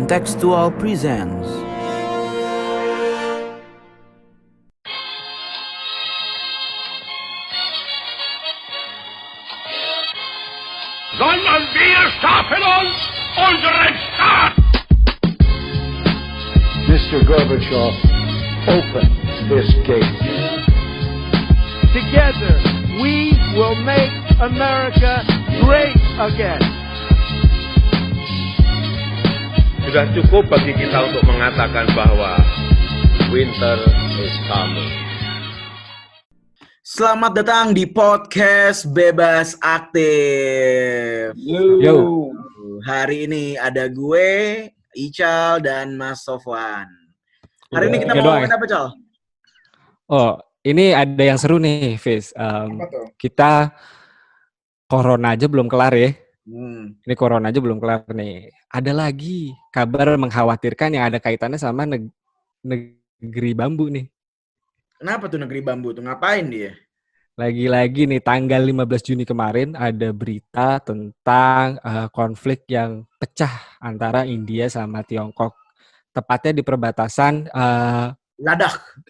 Contextual presents Sondern wir schaffen uns unseren Staat! Mr. Gorbachev, open this gate. Together, we will make America great again. Sudah cukup bagi kita untuk mengatakan bahwa winter is coming. Selamat datang di podcast Bebas Aktif. Yo. Hari ini ada gue, Ical, dan Mas Sofwan. Hari ini kita mau ngomongin apa, Cal? Oh, ini ada yang seru nih, Fis. Kita corona aja belum kelar ya. Ini corona aja belum kelar nih. Ada lagi kabar mengkhawatirkan yang ada kaitannya sama negeri bambu nih. Kenapa tuh negeri bambu tuh? Ngapain dia? Lagi-lagi nih tanggal 15 Juni kemarin ada berita tentang konflik yang pecah antara India sama Tiongkok. Tepatnya di perbatasan Ladakh.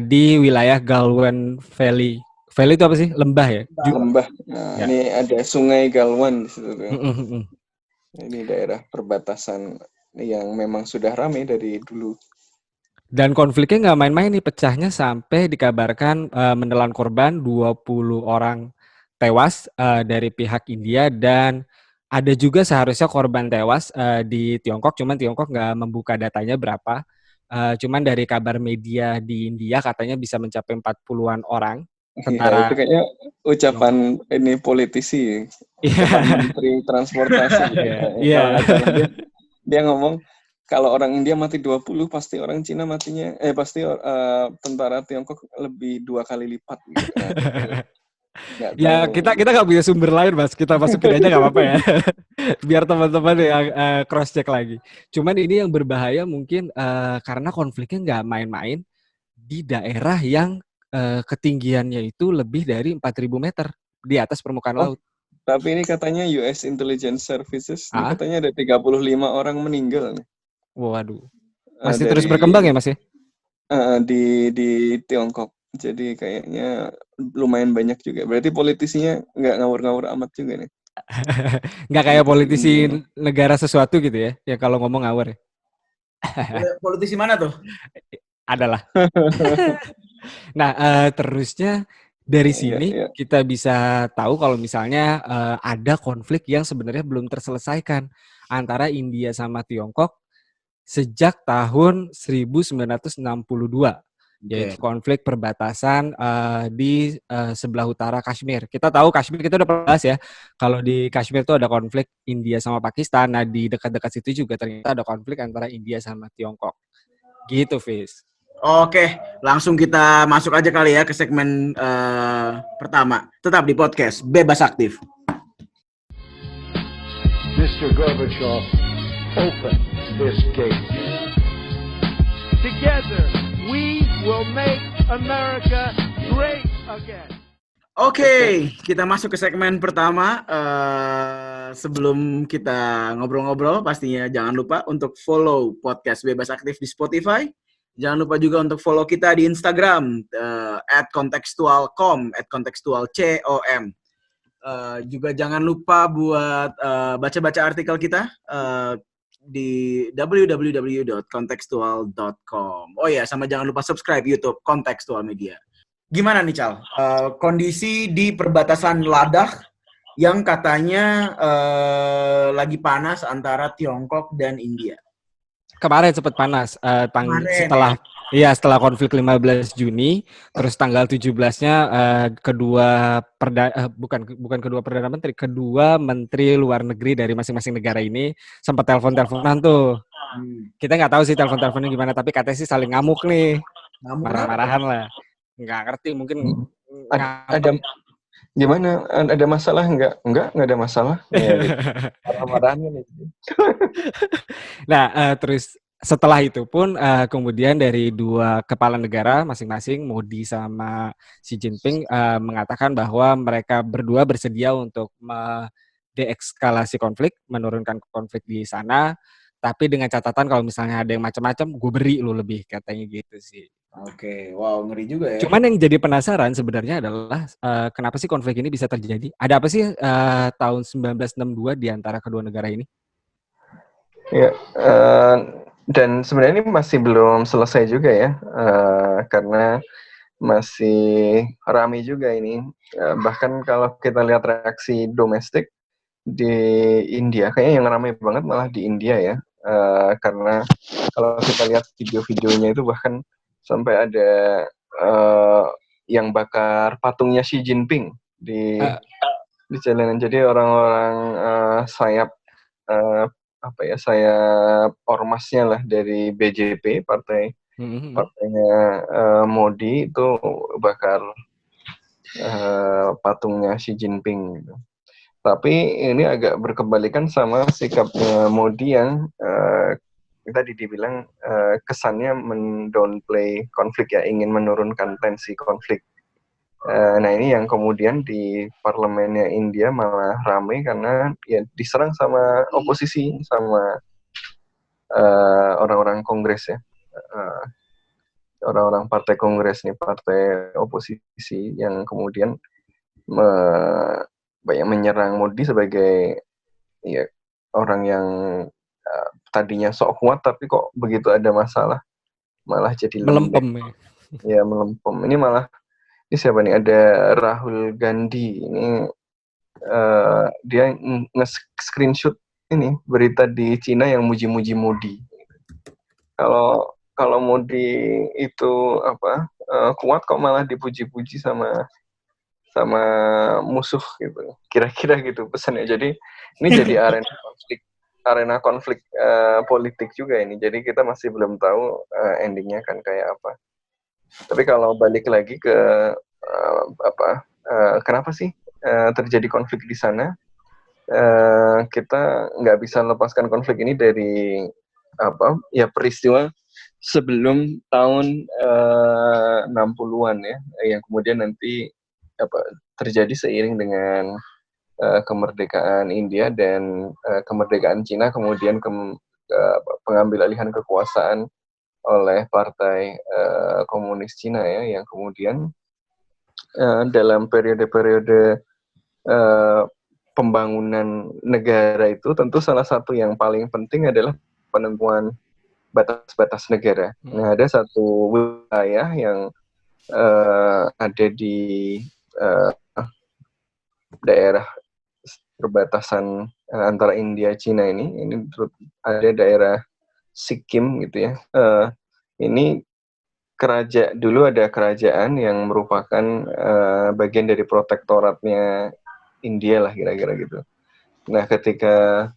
di wilayah Galwan Valley. Valley itu apa sih? Lembah ya? Lembah. Nah, Ya. Ini ada Sungai Galwan di situ tuh. Mm-mm. Ini daerah perbatasan yang memang sudah ramai dari dulu. Dan konfliknya nggak main-main nih, pecahnya sampai dikabarkan menelan korban 20 orang tewas dari pihak India, dan ada juga seharusnya korban tewas di Tiongkok, cuman Tiongkok nggak membuka datanya berapa. Cuman dari kabar media di India katanya bisa mencapai 40-an orang. Ya, itu kayaknya ucapan ini politisi, ucapan Menteri Transportasi. Iya. Dia ngomong kalau orang India mati 20, pasti orang Cina matinya, pasti tentara Tiongkok lebih 2 kali lipat. Gitu. Nggak Ya tahu. kita nggak punya sumber lain, Mas. Kita masukin aja nggak apa-apa ya. Biar teman-teman yang cross check lagi. Cuman ini yang berbahaya mungkin karena konfliknya nggak main-main di daerah yang ketinggiannya itu lebih dari 4.000 meter di atas permukaan laut. Tapi ini katanya US Intelligence Services, ini Ah? katanya ada 35 orang meninggal nih. Waduh. Masih Dari- terus berkembang ya, Mas ya? di Tiongkok. Jadi kayaknya lumayan banyak juga. Berarti politisinya nggak ngawur-ngawur amat juga nih. Nggak kayak politisi negara sesuatu gitu ya, ya kalau ngomong ngawur ya. Politisi mana tuh? Adalah. Nah, terusnya dari sini Iya. kita bisa tahu kalau misalnya ada konflik yang sebenarnya belum terselesaikan antara India sama Tiongkok sejak tahun 1962. Yaitu konflik perbatasan di sebelah utara Kashmir. Kita tahu Kashmir, kita udah pernah bahas ya. Kalau di Kashmir itu ada konflik India sama Pakistan. Nah, di dekat-dekat situ juga ternyata ada konflik antara India sama Tiongkok. Gitu, Fis. Oke, langsung kita masuk aja kali ya ke segmen pertama. Tetap di podcast Bebas Aktif. Mr. Gorbachev, open this gate. Together, we will make America great again. Oke, kita masuk ke segmen pertama. Sebelum kita ngobrol-ngobrol, pastinya jangan lupa untuk follow podcast Bebas Aktif di Spotify. Jangan lupa juga untuk follow kita di Instagram @contextualcom @contextualcom. Juga jangan lupa buat baca-baca artikel kita di www.contextual.com. Oh ya, sama jangan lupa subscribe YouTube Contextual Media. Gimana nih, Cal? Kondisi di perbatasan Ladakh yang katanya lagi panas antara Tiongkok dan India. Kemarin sempat panas Kemarin, setelah konflik 15 Juni, terus tanggal 17-nya kedua menteri luar negeri dari masing-masing negara ini sempat telepon-teleponan tuh. Kita nggak tahu sih telepon-teleponnya gimana, tapi katanya sih saling ngamuk nih, marah-marahan lah. Nggak ngerti, mungkin Ada gimana? Ada masalah nggak? Nggak ada masalah. Ya, gitu. Marah-marahan nih. Nah, terus setelah itu pun kemudian dari dua kepala negara masing-masing, Modi sama Xi Jinping, mengatakan bahwa mereka berdua bersedia untuk deeskalasi konflik, menurunkan konflik di sana. Tapi dengan catatan kalau misalnya ada yang macam-macam, gue beri lu lebih, katanya gitu sih. Oke, wow, ngeri juga ya. Cuman yang jadi penasaran sebenarnya adalah kenapa sih konflik ini bisa terjadi? Ada apa sih tahun 1962 di antara kedua negara ini? Ya, dan sebenarnya ini masih belum selesai juga ya, karena masih ramai juga ini. Bahkan kalau kita lihat reaksi domestik di India, kayaknya yang ramai banget malah di India ya, karena kalau kita lihat video-videonya itu bahkan sampai ada yang bakar patungnya Xi Jinping di jalanan. Jadi orang-orang sayap sayap ormasnya lah dari BJP, partainya Modi itu bakar patungnya Xi Jinping gitu. Tapi ini agak berkebalikan sama sikapnya Modi yang tadi dibilang kesannya mendownplay konflik ya, ingin menurunkan tensi konflik. Nah ini yang kemudian di parlemennya India malah ramai karena ya diserang sama oposisi, sama orang-orang kongres ya, orang-orang partai kongres nih, partai oposisi yang kemudian menyerang Modi sebagai ya orang yang tadinya sok kuat tapi kok begitu ada masalah malah jadi melempem. Ya melempem. Ini malah ini siapa nih? Ada Rahul Gandhi. Ini dia nge-screenshot ini berita di Cina yang muji-muji Modi. Kalau Modi itu kuat kok malah dipuji-puji sama musuh gitu. Kira-kira gitu pesannya. Jadi ini jadi arena konflik politik juga ini. Jadi kita masih belum tahu endingnya kan kayak apa. Tapi kalau balik lagi ke kenapa sih terjadi konflik di sana? Kita nggak bisa lepaskan konflik ini dari peristiwa sebelum tahun 60-an ya, yang kemudian nanti terjadi seiring dengan kemerdekaan India dan kemerdekaan Cina, kemudian pengambil alihan kekuasaan oleh Partai Komunis Cina ya, yang kemudian dalam periode-periode pembangunan negara itu tentu salah satu yang paling penting adalah penentuan batas-batas negara. Nah, ada satu wilayah yang ada di daerah perbatasan antara India Cina ini ada daerah Sikkim gitu ya. Ini dulu ada kerajaan yang merupakan bagian dari protektoratnya India lah kira-kira gitu. Nah, ketika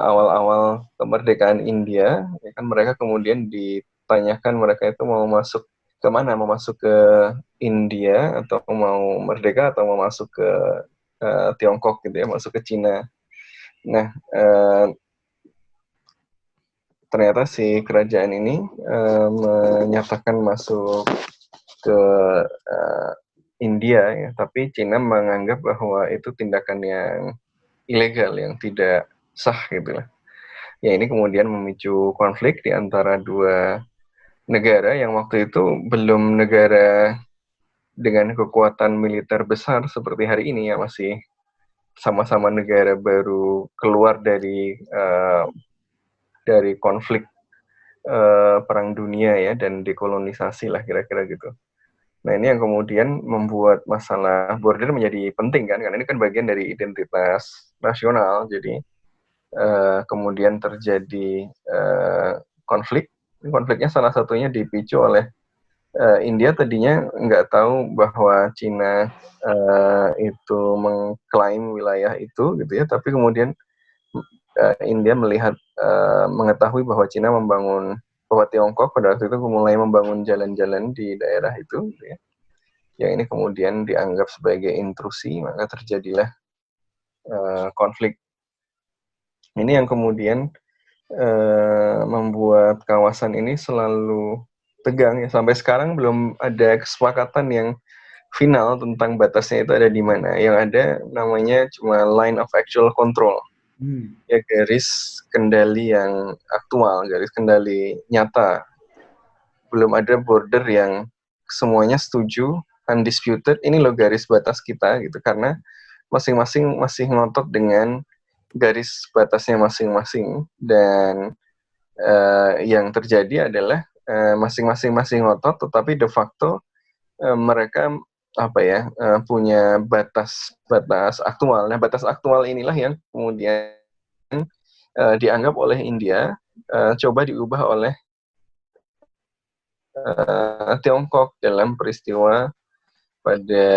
awal-awal kemerdekaan India, ya kan mereka kemudian ditanyakan mereka itu mau masuk ke mana, mau masuk ke India atau mau merdeka atau mau masuk ke Tiongkok gitu ya, masuk ke Cina. Nah, ternyata si kerajaan ini menyatakan masuk ke India ya, tapi Cina menganggap bahwa itu tindakan yang ilegal, yang tidak sah gitu lah. Ya ini kemudian memicu konflik di antara dua negara yang waktu itu belum negara dengan kekuatan militer besar seperti hari ini ya, masih sama-sama negara baru keluar dari konflik perang dunia ya, dan dekolonisasi lah kira-kira gitu. Nah ini yang kemudian membuat masalah border menjadi penting kan, karena ini kan bagian dari identitas nasional. Jadi kemudian terjadi konfliknya salah satunya dipicu oleh India tadinya nggak tahu bahwa Cina itu mengklaim wilayah itu gitu ya, tapi kemudian India mengetahui bahwa bahwa Tiongkok pada waktu itu mulai membangun jalan-jalan di daerah itu gitu ya. Yang ini kemudian dianggap sebagai intrusi, maka terjadilah konflik. Ini yang kemudian membuat kawasan ini selalu tegang ya, sampai sekarang belum ada kesepakatan yang final tentang batasnya itu ada di mana. Yang ada namanya cuma line of actual control. ya garis kendali yang aktual, garis kendali nyata. Belum ada border yang semuanya setuju, undisputed, ini loh garis batas kita gitu, karena masing-masing masih ngotot dengan garis batasnya masing-masing, dan yang terjadi adalah masing-masing masih ngotot, tetapi de facto mereka punya batas aktual. Nah, batas aktual inilah yang kemudian dianggap oleh India coba diubah oleh Tiongkok dalam peristiwa pada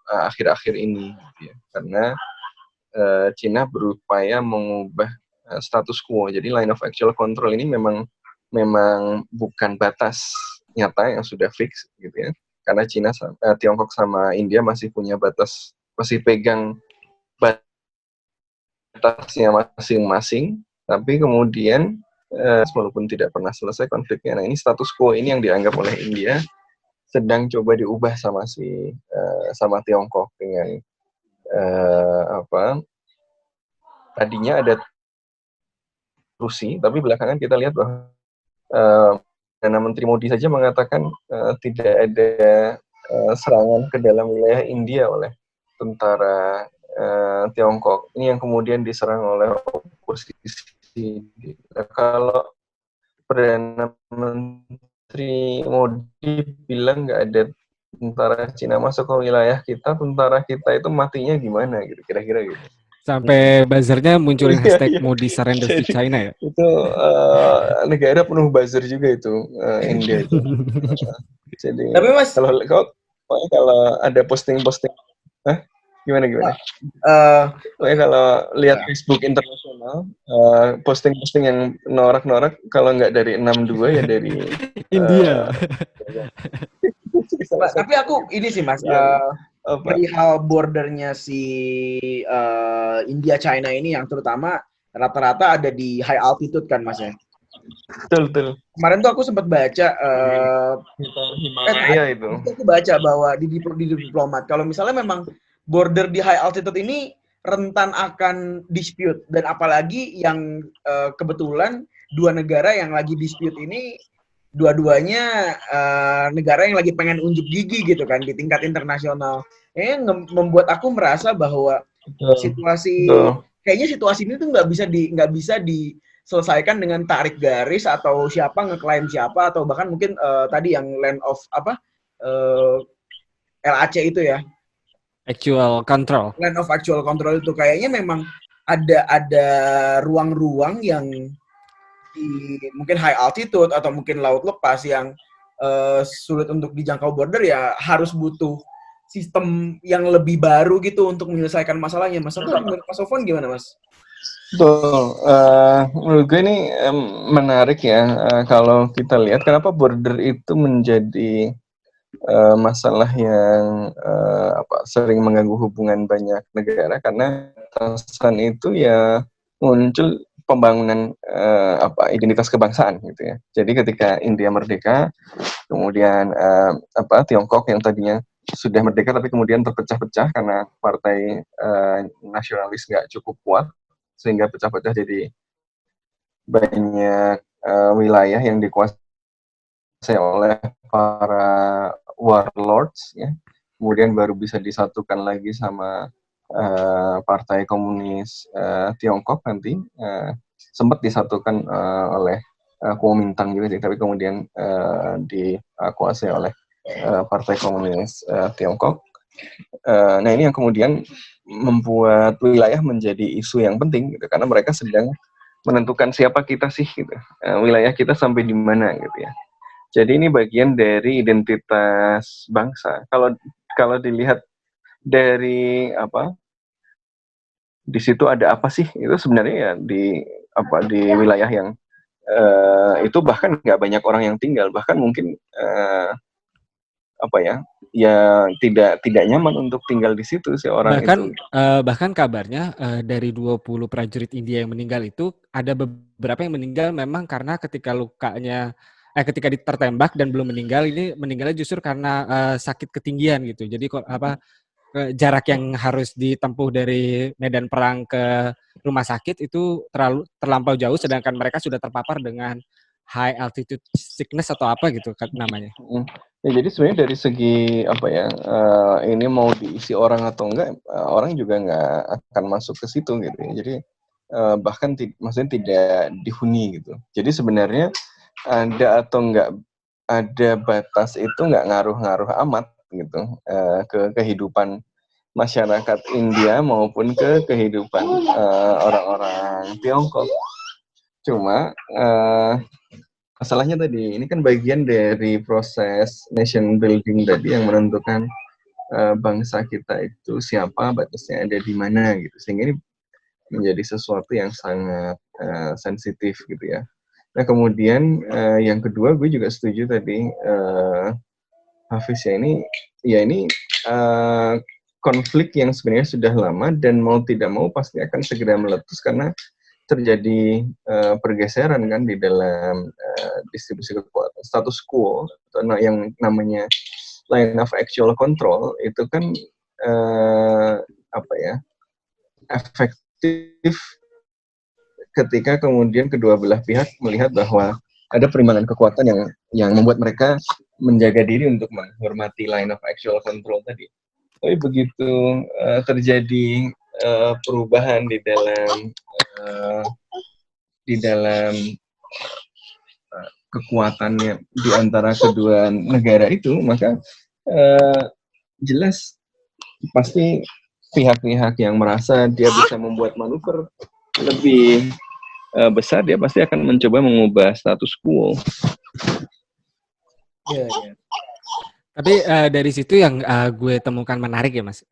akhir-akhir ini, gitu ya. Karena Cina berupaya mengubah status quo. Jadi line of actual control ini memang bukan batas nyata yang sudah fix, gitu ya. Karena Tiongkok sama India masih punya batas, masih pegang batasnya masing-masing, tapi kemudian walaupun tidak pernah selesai konfliknya. Nah, ini status quo ini yang dianggap oleh India sedang coba diubah sama Tiongkok dengan tadinya ada Rusia, tapi belakangan kita lihat bahwa Perdana Menteri Modi saja mengatakan tidak ada serangan ke dalam wilayah India oleh tentara Tiongkok. Ini yang kemudian diserang oleh oposisi. Kalau Perdana Menteri Modi bilang nggak ada tentara Cina masuk ke wilayah kita, tentara kita itu matinya gimana gitu, kira-kira gitu. Sampai buzzernya munculin hashtag Modi surrender to China ya? Itu negara penuh buzzer juga itu, India itu. Jadi Tapi Mas, kalau ada posting-posting, gimana? Pokoknya kalau lihat Facebook internasional, posting-posting yang norak-norak, kalau nggak dari 62 ya dari India. Mas, tapi aku ini sih Mas, perihal bordernya si India China ini yang terutama rata-rata ada di high altitude kan Mas ya. Betul. Kemarin tuh aku sempat baca Himalaya itu. Aku baca bahwa di diplomat kalau misalnya memang border di high altitude ini rentan akan dispute, dan apalagi yang kebetulan dua negara yang lagi dispute ini dua-duanya negara yang lagi pengen unjuk gigi gitu kan di tingkat internasional. Membuat aku merasa bahwa kayaknya situasi ini tuh nggak bisa diselesaikan dengan tarik garis atau siapa ngeklaim siapa, atau bahkan mungkin tadi yang land of LAC itu ya. Actual control. Land of actual control itu kayaknya memang ada ruang-ruang yang di mungkin high altitude atau mungkin laut lepas yang sulit untuk dijangkau border, ya harus butuh sistem yang lebih baru gitu untuk menyelesaikan masalahnya. Mas Sofwan gimana Mas? Betul. Menurut gue ini menarik ya, kalau kita lihat kenapa border itu menjadi masalah yang sering mengganggu hubungan banyak negara, karena atasan itu ya muncul pembangunan identitas kebangsaan gitu ya. Jadi ketika India merdeka, kemudian Tiongkok yang tadinya sudah merdeka tapi kemudian terpecah-pecah karena partai nasionalis nggak cukup kuat, sehingga pecah-pecah jadi banyak wilayah yang dikuasai oleh para warlords ya. Kemudian baru bisa disatukan lagi sama Partai Komunis Tiongkok nanti, sempat disatukan oleh Kuomintang juga, tapi kemudian dikuasai oleh Partai Komunis Tiongkok. Nah, ini yang kemudian membuat wilayah menjadi isu yang penting gitu, karena mereka sedang menentukan siapa kita sih gitu, wilayah kita sampai di mana gitu ya. Jadi ini bagian dari identitas bangsa. Kalau dilihat dari di situ ada apa sih? Itu sebenarnya ya di wilayah yang itu bahkan nggak banyak orang yang tinggal, bahkan mungkin tidak nyaman untuk tinggal di situ seorang itu. Bahkan kabarnya dari 20 prajurit India yang meninggal itu ada beberapa yang meninggal memang karena ketika ketika tertembak dan belum meninggal, ini meninggalnya justru karena sakit ketinggian gitu. Jadi jarak yang harus ditempuh dari medan perang ke rumah sakit itu terlampau jauh, sedangkan mereka sudah terpapar dengan high altitude sickness atau apa gitu namanya. Ya, jadi sebenarnya dari segi apa ya, ini mau diisi orang atau enggak, orang juga nggak akan masuk ke situ gitu ya. Jadi bahkan maksudnya tidak dihuni gitu. Jadi sebenarnya ada atau enggak ada batas itu nggak ngaruh-ngaruh amat gitu ke kehidupan masyarakat India maupun ke kehidupan orang-orang Tiongkok. Cuma masalahnya tadi ini kan bagian dari proses nation building tadi yang menentukan bangsa kita itu siapa, batasnya ada di mana gitu, sehingga ini menjadi sesuatu yang sangat sensitif gitu ya. Nah kemudian yang kedua gue juga setuju tadi Hafiz ya, ini konflik yang sebenarnya sudah lama dan mau tidak mau pasti akan segera meletus karena terjadi pergeseran kan di dalam distribusi kekuatan. Status quo atau yang namanya line of actual control itu kan efektif ketika kemudian kedua belah pihak melihat bahwa ada perimbangan kekuatan yang membuat mereka menjaga diri untuk menghormati line of actual control tadi. Tapi begitu terjadi perubahan di dalam kekuatannya di antara kedua negara itu, maka jelas pasti pihak-pihak yang merasa dia bisa membuat manuver lebih besar, dia pasti akan mencoba mengubah status quo. Ya. Tapi dari situ yang gue temukan menarik ya Mas,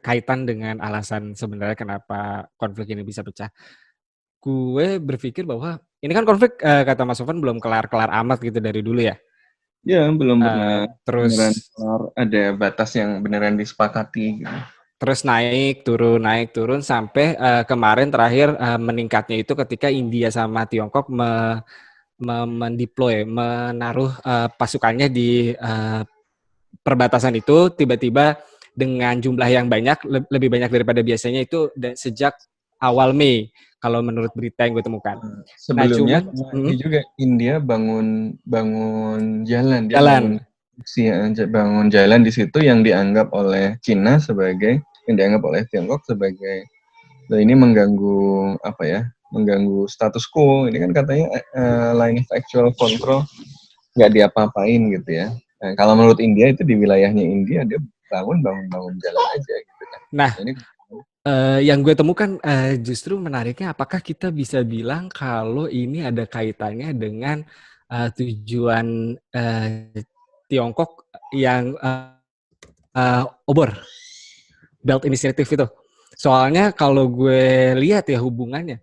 kaitan dengan alasan sebenarnya kenapa konflik ini bisa pecah. Gue berpikir bahwa ini kan konflik kata Mas Sofwan belum kelar-kelar amat gitu dari dulu ya. Ya, belum pernah terus ada batas yang beneran disepakati gitu. Terus naik turun sampai kemarin terakhir meningkatnya itu ketika India sama Tiongkok mendeploy, menaruh pasukannya di perbatasan itu, tiba-tiba dengan jumlah yang banyak, lebih banyak daripada biasanya itu sejak awal Mei, kalau menurut berita yang gue temukan. Sebelumnya ini juga India bangun jalan. Bangun jalan di situ yang dianggap oleh Cina yang dianggap oleh Tiongkok sebagai ini mengganggu mengganggu status quo. Ini kan katanya line of actual control nggak diapa-apain gitu ya. Nah, kalau menurut India itu di wilayahnya India dia bangun jalan aja gitu kan. Nah, ini yang gue temukan justru menariknya, apakah kita bisa bilang kalau ini ada kaitannya dengan tujuan Tiongkok yang obor Belt Initiative itu. Soalnya kalau gue lihat ya hubungannya,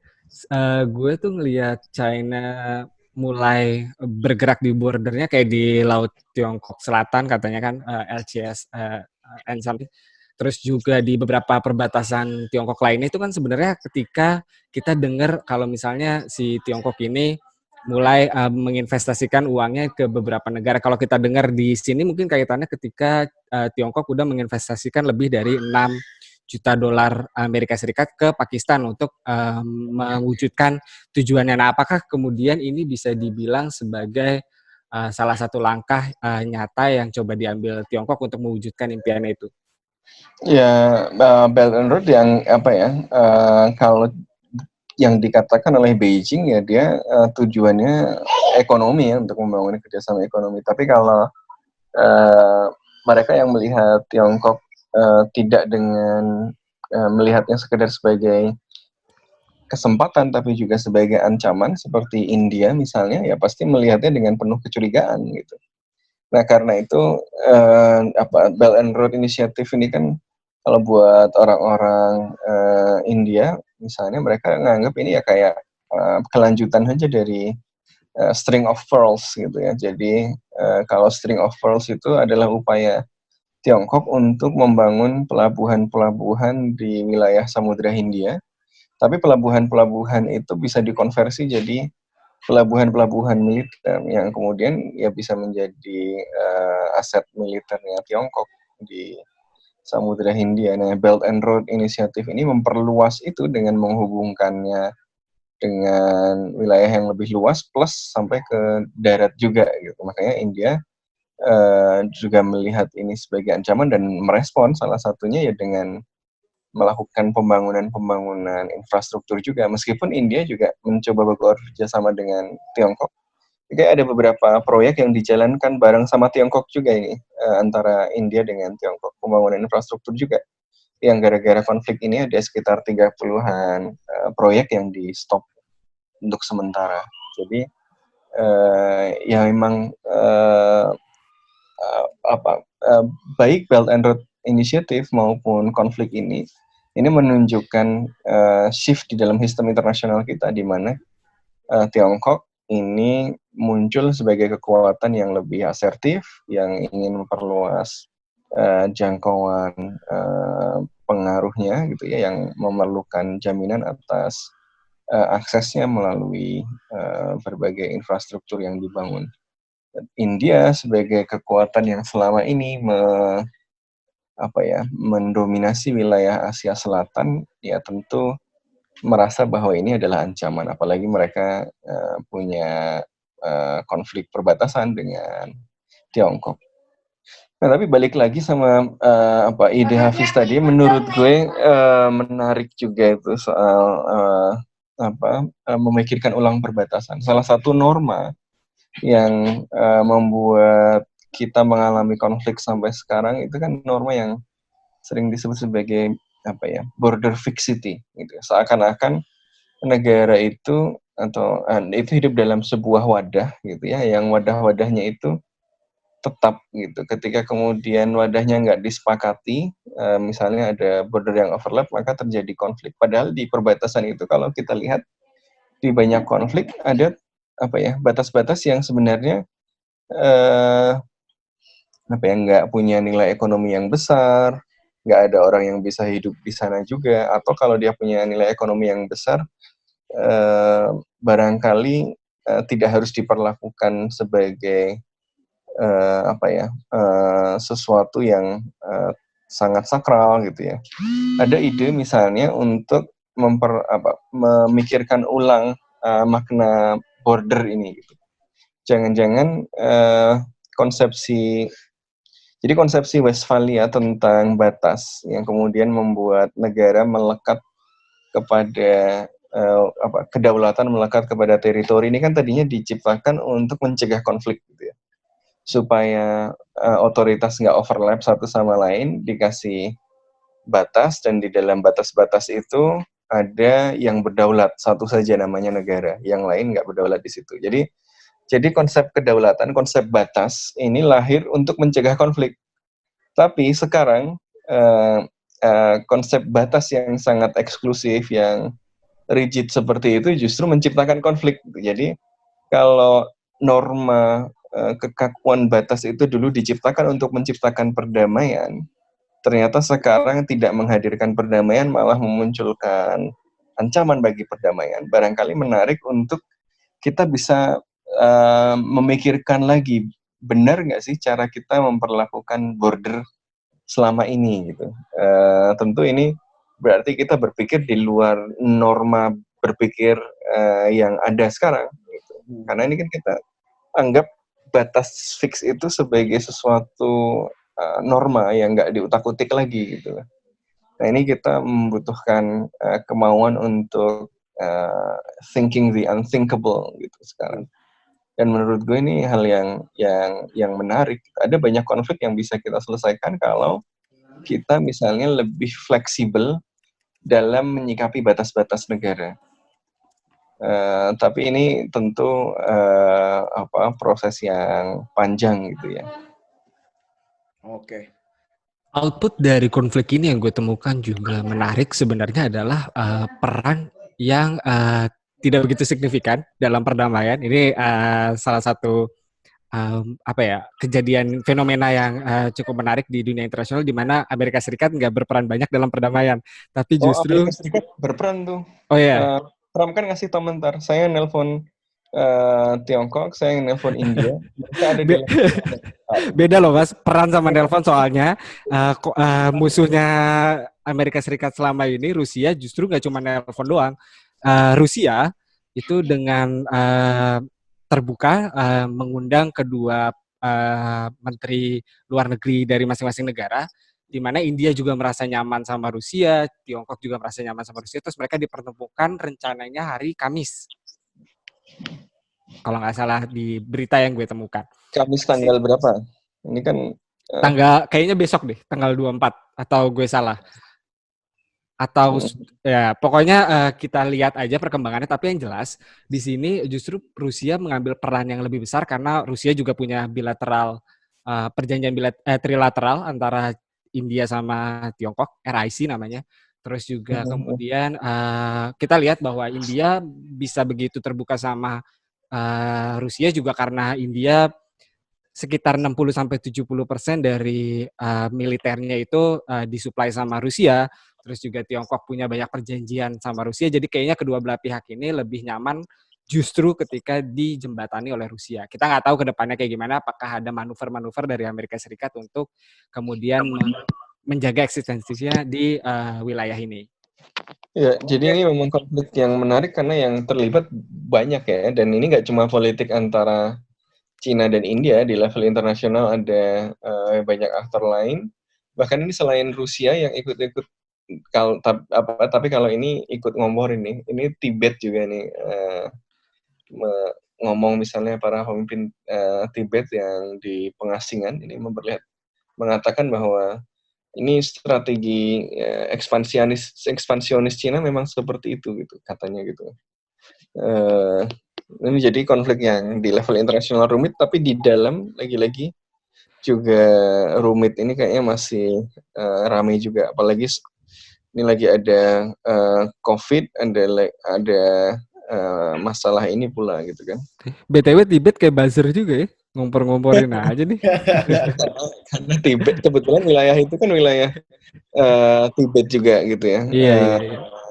gue tuh ngelihat China mulai bergerak di bordernya kayak di Laut Tiongkok Selatan katanya kan, LCS and something. Terus juga di beberapa perbatasan Tiongkok lainnya itu kan sebenarnya ketika kita dengar kalau misalnya si Tiongkok ini mulai menginvestasikan uangnya ke beberapa negara. Kalau kita dengar di sini mungkin kaitannya ketika Tiongkok udah menginvestasikan lebih dari 6 juta dolar Amerika Serikat ke Pakistan untuk mewujudkan tujuannya. Nah, apakah kemudian ini bisa dibilang sebagai salah satu langkah nyata yang coba diambil Tiongkok untuk mewujudkan impiannya itu? Ya, Belt and Road yang kalau yang dikatakan oleh Beijing ya dia tujuannya ekonomi ya, untuk membangun kerjasama ekonomi. Tapi kalau mereka yang melihat Tiongkok tidak dengan melihatnya sekedar sebagai kesempatan tapi juga sebagai ancaman seperti India misalnya, ya pasti melihatnya dengan penuh kecurigaan gitu. Nah karena itu Belt and Road Initiative ini kan kalau buat orang-orang India misalnya, mereka nganggap ini ya kayak kelanjutan aja dari string of pearls gitu ya. Jadi kalau string of pearls itu adalah upaya Tiongkok untuk membangun pelabuhan-pelabuhan di wilayah Samudra Hindia, tapi pelabuhan-pelabuhan itu bisa dikonversi jadi pelabuhan-pelabuhan militer yang kemudian ya bisa menjadi aset militernya Tiongkok di Samudra Hindia. Nah, Belt and Road Initiative ini memperluas itu dengan menghubungkannya dengan wilayah yang lebih luas plus sampai ke darat juga gitu. Makanya India juga melihat ini sebagai ancaman dan merespon salah satunya ya dengan melakukan pembangunan infrastruktur juga. Meskipun India juga mencoba bekerja sama dengan Tiongkok. Jadi ada beberapa proyek yang dijalankan bareng sama Tiongkok juga ini, antara India dengan Tiongkok, pembangunan infrastruktur juga. Yang gara-gara konflik ini ada sekitar 30-an proyek yang di stop untuk sementara. Jadi ya memang baik Belt and Road Initiative maupun konflik ini menunjukkan shift di dalam sistem internasional kita, di mana Tiongkok ini muncul sebagai kekuatan yang lebih asertif, yang ingin memperluas jangkauan pengaruhnya gitu ya, yang memerlukan jaminan atas aksesnya melalui berbagai infrastruktur yang dibangun. India sebagai kekuatan yang selama ini mendominasi wilayah Asia Selatan, ya tentu merasa bahwa ini adalah ancaman, apalagi mereka punya konflik perbatasan dengan Tiongkok. Nah, tapi balik lagi sama ide Hafiz tadi, menurut gue menarik juga itu soal memikirkan ulang perbatasan. Salah satu norma yang membuat kita mengalami konflik sampai sekarang itu kan norma yang sering disebut sebagai border fixity gitu. Seakan-akan negara itu itu hidup dalam sebuah wadah gitu ya, yang wadah-wadahnya itu tetap gitu. Ketika kemudian wadahnya nggak disepakati, misalnya ada border yang overlap, maka terjadi konflik. Padahal di perbatasan itu kalau kita lihat di banyak konflik ada batas-batas yang sebenarnya nggak punya nilai ekonomi yang besar, nggak ada orang yang bisa hidup di sana juga, atau kalau dia punya nilai ekonomi yang besar, barangkali tidak harus diperlakukan sebagai sesuatu yang sangat sakral gitu ya. Ada ide misalnya untuk memikirkan ulang makna border ini gitu. Jangan-jangan konsepsi Westphalia tentang batas yang kemudian membuat negara melekat kepada kedaulatan, melekat kepada teritori ini kan tadinya diciptakan untuk mencegah konflik gitu ya, supaya otoritas nggak overlap satu sama lain, dikasih batas, dan di dalam batas-batas itu ada yang berdaulat, satu saja namanya negara, yang lain nggak berdaulat di situ. Jadi konsep kedaulatan, konsep batas ini lahir untuk mencegah konflik. Tapi sekarang konsep batas yang sangat eksklusif, yang rigid seperti itu justru menciptakan konflik. Jadi kalau norma kekakuan batas itu dulu diciptakan untuk menciptakan perdamaian, ternyata sekarang tidak menghadirkan perdamaian, malah memunculkan ancaman bagi perdamaian. Barangkali menarik untuk kita bisa memikirkan lagi, benar nggak sih cara kita memperlakukan border selama ini gitu. Tentu ini berarti kita berpikir di luar norma berpikir yang ada sekarang gitu. Karena ini kan kita anggap batas fix itu sebagai sesuatu norma yang nggak diutak-utik lagi gitu. Nah, ini kita membutuhkan kemauan untuk thinking the unthinkable gitu sekarang. Dan menurut gue ini hal yang menarik. Ada banyak konflik yang bisa kita selesaikan kalau kita misalnya lebih fleksibel dalam menyikapi batas-batas negara. Tapi ini tentu proses yang panjang gitu ya. Oke. Output dari konflik ini yang gue temukan juga menarik sebenarnya adalah peran yang tidak begitu signifikan dalam perdamaian. Ini salah satu kejadian fenomena yang cukup menarik di dunia internasional, di mana Amerika Serikat nggak berperan banyak dalam perdamaian, tapi justru Amerika Serikat berperan tuh. Oh ya. Trump kan ngasih komentar, saya nelpon Tiongkok, saya yang nelpon India. Mereka ada di Be- level yang besar. Beda loh Mas, peran sama telepon soalnya musuhnya Amerika Serikat selama ini Rusia justru nggak cuma telepon doang. Rusia itu dengan terbuka mengundang kedua menteri luar negeri dari masing-masing negara, di mana India juga merasa nyaman sama Rusia, Tiongkok juga merasa nyaman sama Rusia, terus mereka dipertemukan rencananya hari Kamis. Kalau nggak salah di berita yang gue temukan. Kamis tanggal berapa? Ini kan Kayaknya besok deh, tanggal 24 atau gue salah. Atau ya pokoknya kita lihat aja perkembangannya, tapi yang jelas di sini justru Rusia mengambil peran yang lebih besar karena Rusia juga punya bilateral perjanjian trilateral antara India sama Tiongkok, RIC namanya. Terus juga kemudian kita lihat bahwa India bisa begitu terbuka sama Rusia juga karena India sekitar 60-70% dari militernya itu disuplai sama Rusia. Terus juga Tiongkok punya banyak perjanjian sama Rusia. Jadi kayaknya kedua belah pihak ini lebih nyaman justru ketika dijembatani oleh Rusia. Kita nggak tahu ke depannya kayak gimana, apakah ada manuver-manuver dari Amerika Serikat untuk kemudian menjaga eksistensinya di wilayah ini. ya, jadi ini memang konflik yang menarik karena yang terlibat banyak ya, dan ini nggak cuma politik antara Cina dan India, di level internasional ada banyak aktor lain. Bahkan ini selain Rusia yang ikut-ikut, tapi kalau ini ikut ngomporin nih, ini Tibet juga nih ngomong, misalnya para pemimpin Tibet yang di pengasingan ini mengatakan bahwa ini strategi ekspansionis Cina memang seperti itu gitu katanya gitu. Ini jadi konflik yang di level internasional rumit, tapi di dalam lagi-lagi juga rumit. Ini kayaknya masih ramai juga, apalagi ini lagi ada COVID, ada masalah ini pula gitu kan. BTW Tibet kayak buzzer juga ya, ngompor-ngomporin aja nih. Karena Tibet kebetulan wilayah itu kan wilayah Tibet juga gitu ya. Iya.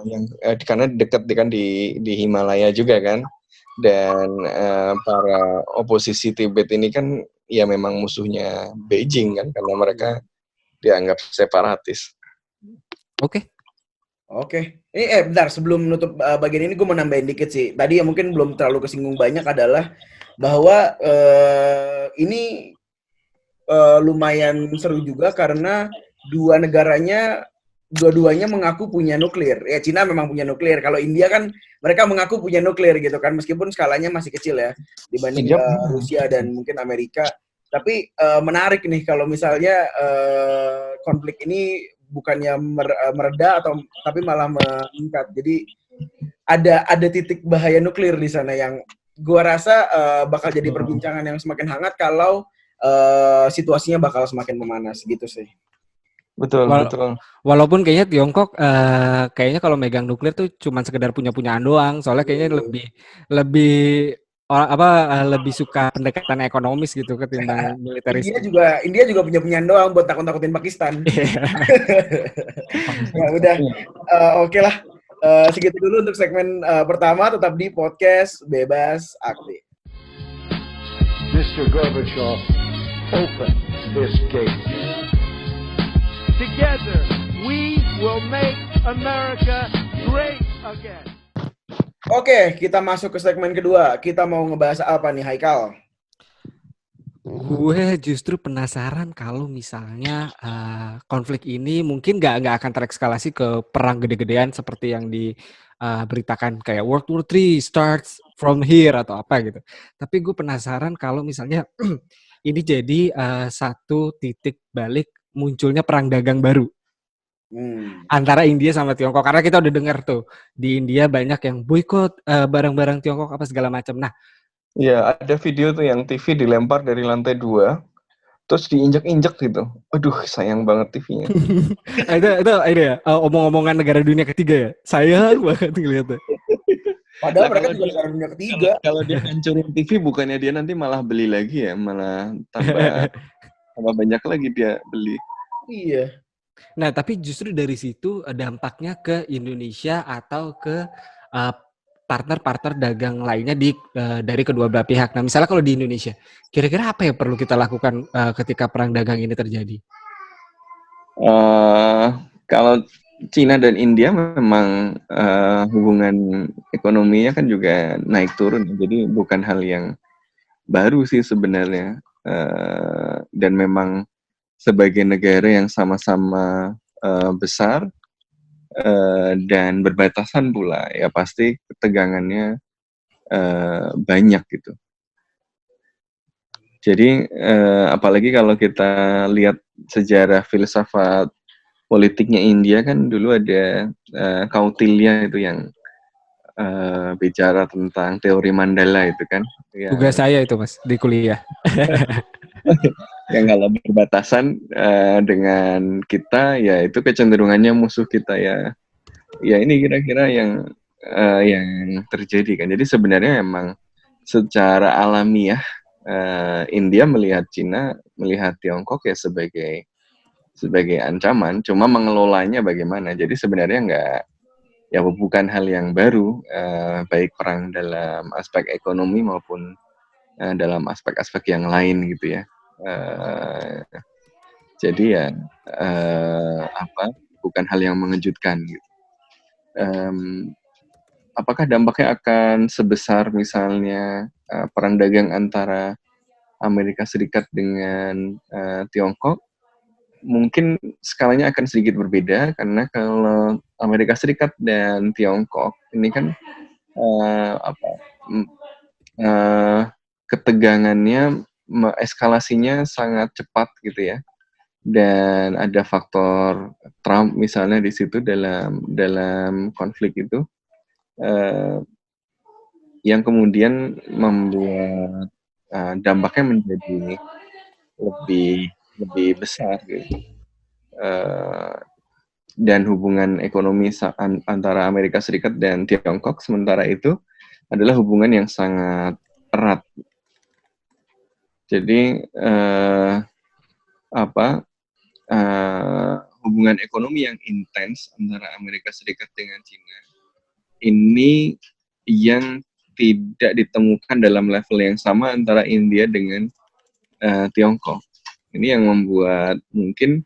Yang karena dekat kan di Himalaya juga kan. Dan para oposisi Tibet ini kan ya memang musuhnya Beijing kan, karena mereka dianggap separatis. Oke. Ini bentar, sebelum menutup bagian ini gue mau nambahin dikit sih. Tadi yang mungkin belum terlalu kesinggung banyak adalah bahwa ini lumayan seru juga karena dua-duanya mengaku punya nuklir. Ya, Cina memang punya nuklir. Kalau India kan mereka mengaku punya nuklir gitu kan, meskipun skalanya masih kecil ya dibanding Rusia dan mungkin Amerika. Tapi menarik nih kalau misalnya konflik ini bukannya mereda tapi malah meningkat. Jadi ada titik bahaya nuklir di sana yang gua rasa bakal jadi perbincangan yang semakin hangat kalau situasinya bakal semakin memanas gitu sih. Betul. Walaupun kayaknya Tiongkok kayaknya kalau megang nuklir tuh cuma sekedar punya-punyaan doang. Soalnya kayaknya lebih suka pendekatan ekonomis gitu ketimbang militeris. India juga punya-punyaan doang buat takut-takutin Pakistan. Ya udah, oke lah. Segitu dulu untuk segmen pertama. Tetap di podcast Bebas Aktif. Mr. Gorbachev, open this gate. Together, we will make America great again. Oke, kita masuk ke segmen kedua. Kita mau ngebahas apa nih, Haikal? Gue justru penasaran kalau misalnya konflik ini mungkin nggak akan terekskalasi ke perang gede-gedean seperti yang diberitakan kayak World War III starts from here atau apa gitu. Tapi gue penasaran kalau misalnya ini jadi satu titik balik munculnya perang dagang baru antara India sama Tiongkok, karena kita udah dengar tuh di India banyak yang boikot barang-barang Tiongkok apa segala macam. Nah, ya ada video tuh yang TV dilempar dari lantai 2 terus diinjak-injak gitu. Aduh, sayang banget TV-nya. itu ya omong-omongan negara dunia ketiga ya. Sayang banget ngeliatnya. Padahal mereka juga negara dunia ketiga. Kalau dia hancurin TV, bukannya dia nanti malah beli lagi ya, malah tambah banyak lagi dia beli. Iya. Nah, tapi justru dari situ dampaknya ke Indonesia atau ke partner-partner dagang lainnya dari kedua belah pihak. Nah, misalnya kalau di Indonesia, kira-kira apa yang perlu kita lakukan ketika perang dagang ini terjadi? Kalau Cina dan India memang hubungan ekonominya kan juga naik turun, jadi bukan hal yang baru sih sebenarnya. Dan memang sebagai negara yang sama-sama besar dan berbatasan pula, ya pasti ketegangannya banyak gitu. Jadi apalagi kalau kita lihat sejarah filsafat politiknya India kan dulu ada Kautilya itu yang bicara tentang teori Mandala itu kan. Tugas saya itu Mas di kuliah. Yang kalau berbatasan dengan kita ya itu kecenderungannya musuh kita ya. Ya ini kira-kira yang terjadi kan. Jadi sebenarnya emang secara alamiah India melihat Cina, melihat Tiongkok ya sebagai ancaman, cuma mengelolanya bagaimana. Jadi sebenarnya bukan hal yang baru, baik perang dalam aspek ekonomi maupun dalam aspek-aspek yang lain gitu ya. Jadi ya bukan hal yang mengejutkan gitu. Apakah dampaknya akan sebesar misalnya perang dagang antara Amerika Serikat dengan Tiongkok? Mungkin skalanya akan sedikit berbeda karena kalau Amerika Serikat dan Tiongkok ini kan ketegangannya eskalasinya sangat cepat gitu ya, dan ada faktor Trump misalnya di situ dalam konflik itu yang kemudian membuat dampaknya menjadi lebih besar gitu. Dan hubungan ekonomi antara Amerika Serikat dan Tiongkok sementara itu adalah hubungan yang sangat erat. Jadi hubungan ekonomi yang intens antara Amerika Serikat dengan Cina ini yang tidak ditemukan dalam level yang sama antara India dengan Tiongkok. Ini yang membuat mungkin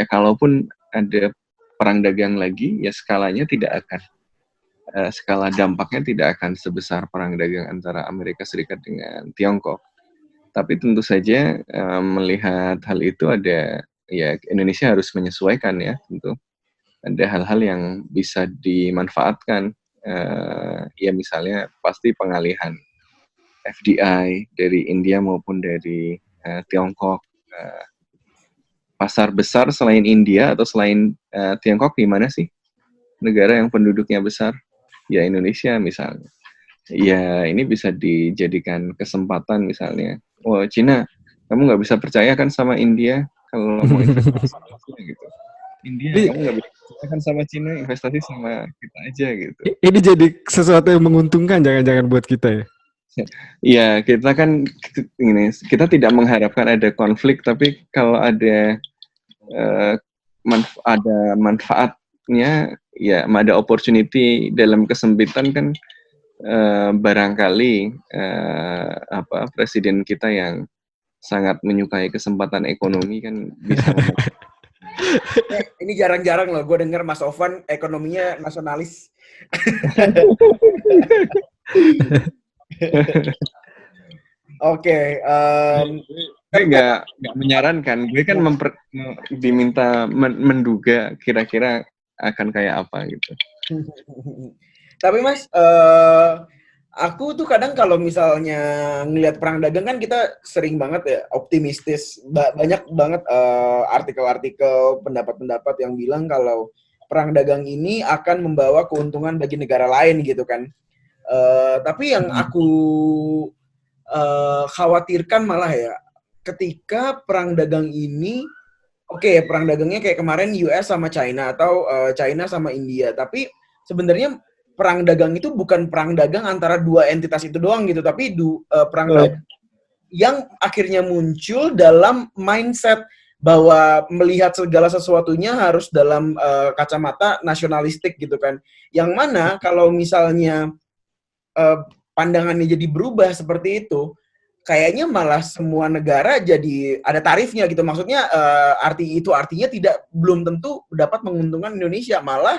kalaupun ada perang dagang lagi, ya skalanya tidak akan skala dampaknya tidak akan sebesar perang dagang antara Amerika Serikat dengan Tiongkok. Tapi tentu saja melihat hal itu Indonesia harus menyesuaikan ya tentu. Ada hal-hal yang bisa dimanfaatkan. Ya misalnya pasti pengalihan FDI dari India maupun dari Tiongkok. Pasar besar selain India atau selain Tiongkok di mana sih? Negara yang penduduknya besar? Ya Indonesia misalnya. Ya ini bisa dijadikan kesempatan misalnya. Oh Cina, kamu nggak bisa percaya kan sama India kalau mau investasi sama Cina gitu. India, kamu nggak bisa percaya kan sama Cina, investasi sama kita aja gitu. Ini jadi sesuatu yang menguntungkan jangan-jangan buat kita ya? Ya kita kan kita tidak mengharapkan ada konflik, tapi kalau ada manfaatnya, ya ada opportunity dalam kesempitan kan barangkali presiden kita yang sangat menyukai kesempatan ekonomi kan bisa. Ini jarang-jarang loh gue denger Mas Ovan ekonominya nasionalis. Oke, gue nggak menyarankan, gue kan diminta menduga kira-kira akan kayak apa gitu. Tapi Mas, aku tuh kadang kalau misalnya ngelihat perang dagang kan kita sering banget ya optimistis, banyak banget artikel-artikel, pendapat-pendapat yang bilang kalau perang dagang ini akan membawa keuntungan bagi negara lain gitu kan. Tapi yang aku khawatirkan malah ya, ketika perang dagang ini, perang dagangnya kayak kemarin US sama China atau China sama India, tapi sebenarnya perang dagang itu bukan perang dagang antara dua entitas itu doang gitu, tapi perang dagang yang akhirnya muncul dalam mindset bahwa melihat segala sesuatunya harus dalam kacamata nasionalistik gitu kan. Yang mana kalau misalnya pandangannya jadi berubah seperti itu, kayaknya malah semua negara jadi ada tarifnya gitu. Maksudnya artinya belum tentu dapat menguntungkan Indonesia, malah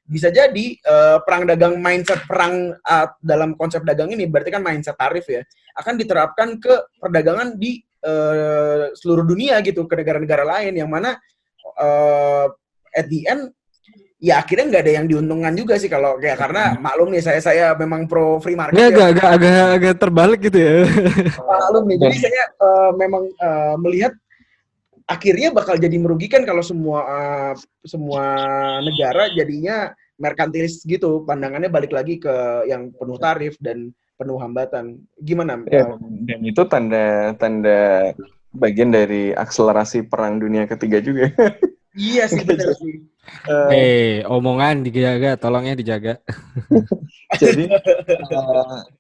bisa jadi perang dagang, mindset perang dalam konsep dagang ini berarti kan mindset tarif ya, akan diterapkan ke perdagangan di seluruh dunia gitu, ke negara-negara lain, yang mana at the end ya akhirnya nggak ada yang diuntungkan juga sih kalau kayak, karena maklum nih saya memang pro free market Ini ya. agak terbalik gitu ya. Maklum nih, jadi saya memang melihat akhirnya bakal jadi merugikan kalau semua negara jadinya merkantilis gitu, pandangannya balik lagi ke yang penuh tarif dan penuh hambatan. Gimana? Ya, dan itu tanda bagian dari akselerasi perang dunia ketiga juga. Iya sih, benar sih. Omongan dijaga, tolongnya dijaga. Jadi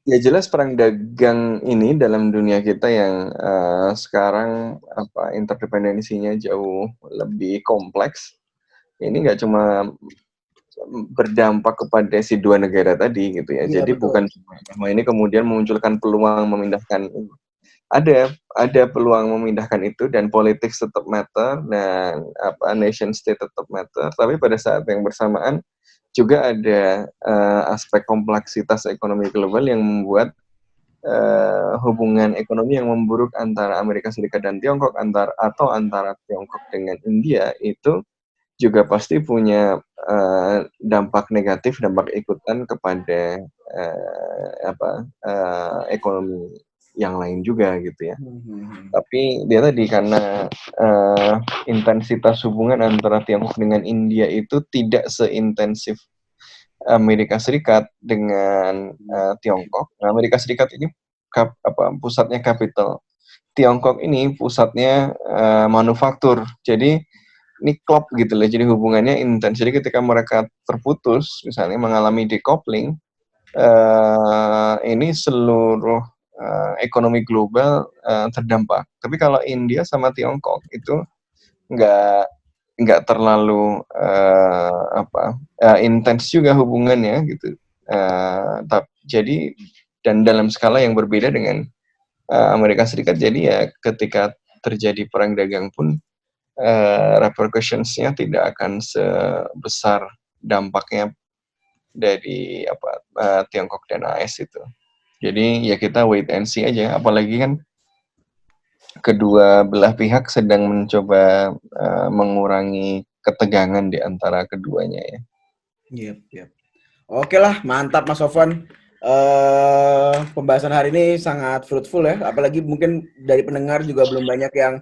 ya jelas perang dagang ini dalam dunia kita yang sekarang interdependensinya jauh lebih kompleks. Ini nggak cuma berdampak kepada si dua negara tadi gitu ya. Iya, jadi betul. Bukan cuma ini kemudian memunculkan peluang memindahkan. Ada peluang memindahkan itu, dan politik tetap matter, dan nation state tetap matter, tapi pada saat yang bersamaan juga ada aspek kompleksitas ekonomi global yang membuat hubungan ekonomi yang memburuk antara Amerika Serikat dan Tiongkok, antara Tiongkok dengan India itu juga pasti punya dampak negatif, dampak ikutan kepada ekonomi yang lain juga gitu ya. Tapi dia tadi karena intensitas hubungan antara Tiongkok dengan India itu tidak seintensif Amerika Serikat dengan Tiongkok. Nah, Amerika Serikat ini pusatnya capital. Tiongkok ini pusatnya manufaktur. Jadi ini klop gitu loh. Jadi hubungannya intens. Jadi ketika mereka terputus, misalnya mengalami decoupling, ini seluruh ekonomi global terdampak. Tapi kalau India sama Tiongkok itu nggak terlalu intens juga hubungannya gitu. Jadi dan dalam skala yang berbeda dengan Amerika Serikat. Jadi ya ketika terjadi perang dagang pun repercussions-nya tidak akan sebesar dampaknya dari Tiongkok dan AS itu. Jadi ya kita wait and see aja, apalagi kan kedua belah pihak sedang mencoba mengurangi ketegangan di antara keduanya ya. Yep. Oke lah, mantap Mas Sofwan. Pembahasan hari ini sangat fruitful ya, apalagi mungkin dari pendengar juga belum banyak yang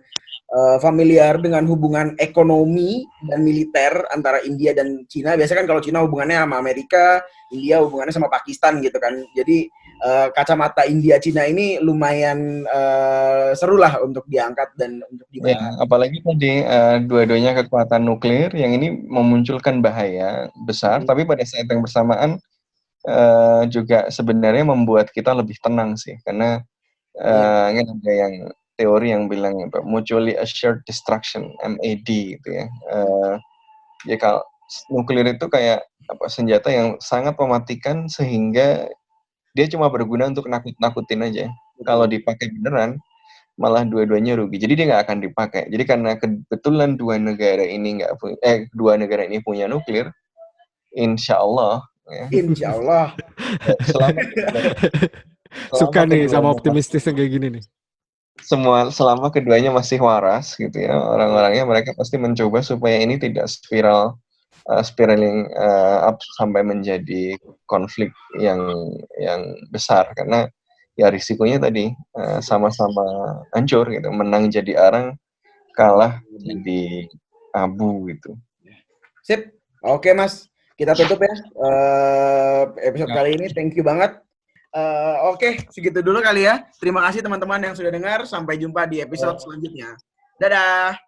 familiar dengan hubungan ekonomi dan militer antara India dan Cina. Biasanya kan kalau Cina hubungannya sama Amerika, India hubungannya sama Pakistan gitu kan. Jadi kacamata India-Cina ini lumayan seru lah untuk diangkat dan untuk dibahas. Ya, apalagi tadi dua-duanya kekuatan nuklir yang ini memunculkan bahaya besar, tapi pada saat yang bersamaan juga sebenarnya membuat kita lebih tenang sih, karena ini ada yang teori yang bilang mutually assured destruction, MAD gitu ya. Ya kalau nuklir itu kayak senjata yang sangat mematikan sehingga dia cuma berguna untuk nakut-nakutin aja. Kalau dipakai beneran malah dua-duanya rugi. Jadi dia nggak akan dipakai. Jadi karena kebetulan dua negara ini punya nuklir, insya Allah. Ya. Insya Allah. Suka nih sama optimistis yang kayak gini nih. Selama keduanya masih waras gitu ya, orang-orangnya mereka pasti mencoba supaya ini tidak spiraling up sampai menjadi konflik yang besar, karena ya risikonya tadi sama-sama hancur gitu, menang jadi arang, kalah jadi abu gitu. Sip, oke Mas, kita tutup ya episode kali ini. Thank you banget. Oke, segitu dulu kali ya. Terima kasih teman-teman yang sudah dengar. Sampai jumpa di episode selanjutnya. Dadah.